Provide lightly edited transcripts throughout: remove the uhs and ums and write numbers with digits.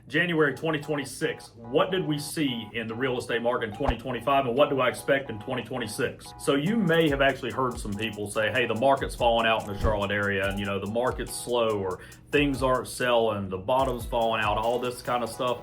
January 2026. What did we see in the real estate market in 2025 and what do I expect in 2026? So you may have actually heard some people say, hey, the market's falling out in the Charlotte area and the market's slow or things aren't selling, the bottom's falling out, all this kind of stuff.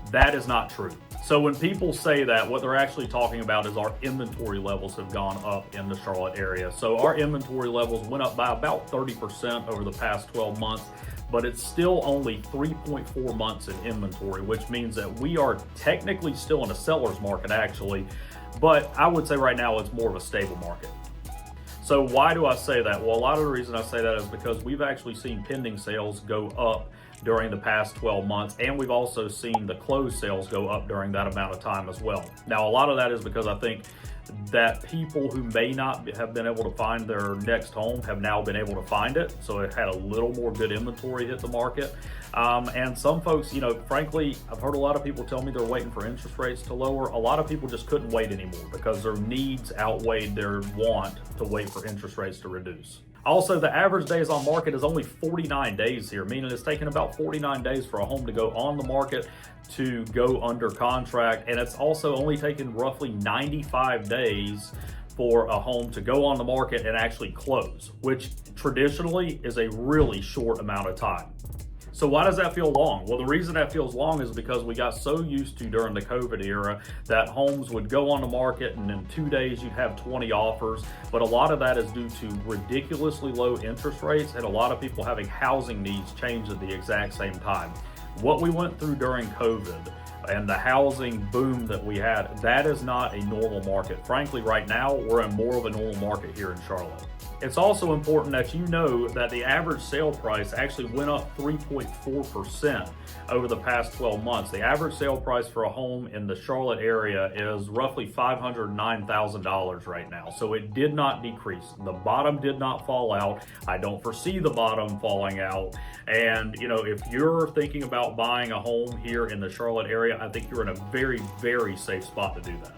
That is not true. So when people say that, what they're actually talking about is our inventory levels have gone up in the Charlotte area. So our inventory levels went up by about 30% over the past 12 months, but it's still only 3.4 months in inventory, which means that we are technically still in a seller's market actually, but I would say right now it's more of a stable market. So why do I say that? Well, a lot of the reason I say that is because we've actually seen pending sales go up during the past 12 months, and we've also seen the closed sales go up during that amount of time as well. Now, a lot of that is because I think that people who may not have been able to find their next home have now been able to find it. So it had a little more good inventory hit the market. And some folks, frankly, I've heard a lot of people tell me they're waiting for interest rates to lower. A lot of people just couldn't wait anymore because their needs outweighed their want to wait for interest rates to reduce. Also, the average days on market is only 49 days here, meaning it's taken about 49 days for a home to go on the market to go under contract. And it's also only taken roughly 95 days for a home to go on the market and actually close, which traditionally is a really short amount of time. So why does that feel long? Well, the reason that feels long is because we got so used to during the COVID era that homes would go on the market and in 2 days you'd have 20 offers. But a lot of that is due to ridiculously low interest rates and a lot of people having housing needs change at the exact same time. What we went through during COVID and the housing boom that we had, that is not a normal market. Frankly, right now, we're in more of a normal market here in Charlotte. It's also important that you know that the average sale price actually went up 3.4% over the past 12 months. The average sale price for a home in the Charlotte area is roughly $509,000 right now. So it did not decrease. The bottom did not fall out. I don't foresee the bottom falling out. And if you're thinking about buying a home here in the Charlotte area, I think you're in a very, very safe spot to do that.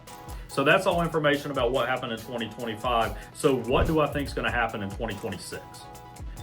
So that's all information about what happened in 2025. So what do I think is going to happen in 2026?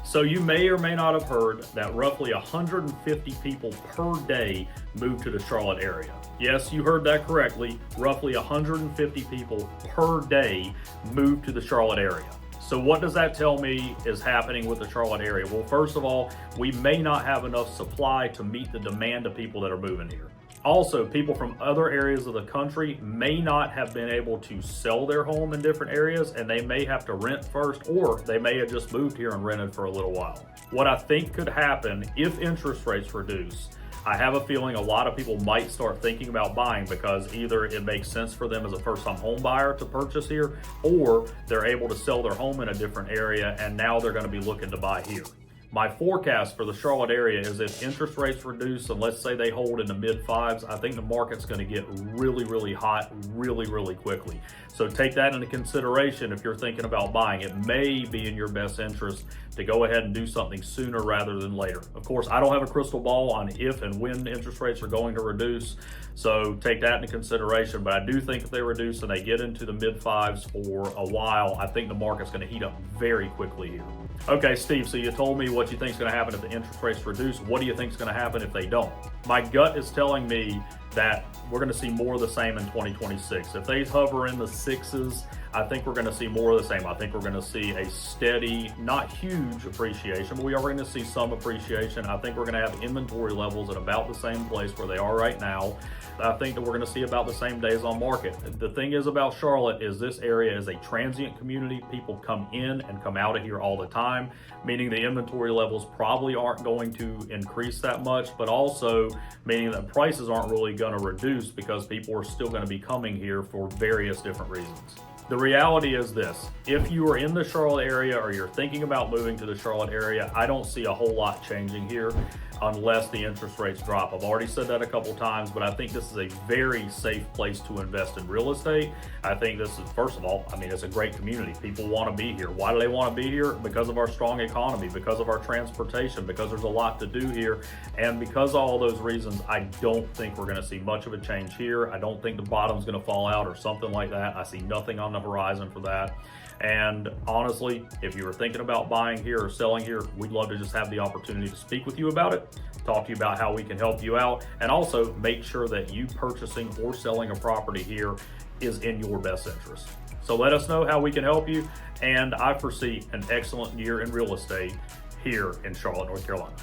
So you may or may not have heard that roughly 150 people per day move to the Charlotte area. Yes, you heard that correctly. Roughly 150 people per day move to the Charlotte area. So what does that tell me is happening with the Charlotte area? Well, first of all, we may not have enough supply to meet the demand of people that are moving here. Also, people from other areas of the country may not have been able to sell their home in different areas and they may have to rent first, or they may have just moved here and rented for a little while. What I think could happen if interest rates reduce, I have a feeling a lot of people might start thinking about buying because either it makes sense for them as a first-time home buyer to purchase here, or they're able to sell their home in a different area and now they're going to be looking to buy here. My forecast for the Charlotte area is if interest rates reduce and let's say they hold in the mid fives, I think the market's going to get really, really hot really, really quickly. So take that into consideration if you're thinking about buying. It may be in your best interest to go ahead and do something sooner rather than later. Of course, I don't have a crystal ball on if and when interest rates are going to reduce, so take that into consideration. But I do think if they reduce and they get into the mid fives for a while, I think the market's going to heat up very quickly here. Okay, Steve, so you told me what you think is going to happen if the interest rates reduce. What do you think is going to happen if they don't? My gut is telling me that we're going to see more of the same in 2026. If they hover in the sixes, I think we're going to see more of the same. I think we're going to see a steady, not huge appreciation, but we are going to see some appreciation. I think we're going to have inventory levels at about the same place where they are right now. I think that we're going to see about the same days on market. The thing is about Charlotte is this area is a transient community. People come in and come out of here all the time, meaning the inventory levels probably aren't going to increase that much, but also meaning that prices aren't really going to reduce because people are still going to be coming here for various different reasons. The reality is this: if you are in the Charlotte area or you're thinking about moving to the Charlotte area, I don't see a whole lot changing here unless the interest rates drop. I've already said that a couple times, but I think this is a very safe place to invest in real estate. I think this is, first of all, it's a great community. People want to be here. Why do they want to be here? Because of our strong economy, because of our transportation, because there's a lot to do here. And because of all those reasons, I don't think we're going to see much of a change here. I don't think the bottom's going to fall out or something like that. I see nothing on the horizon for that. And honestly, if you were thinking about buying here or selling here, we'd love to just have the opportunity to speak with you about it, talk to you about how we can help you out, and also make sure that you purchasing or selling a property here is in your best interest. So let us know how we can help you, and I foresee an excellent year in real estate here in Charlotte, North Carolina.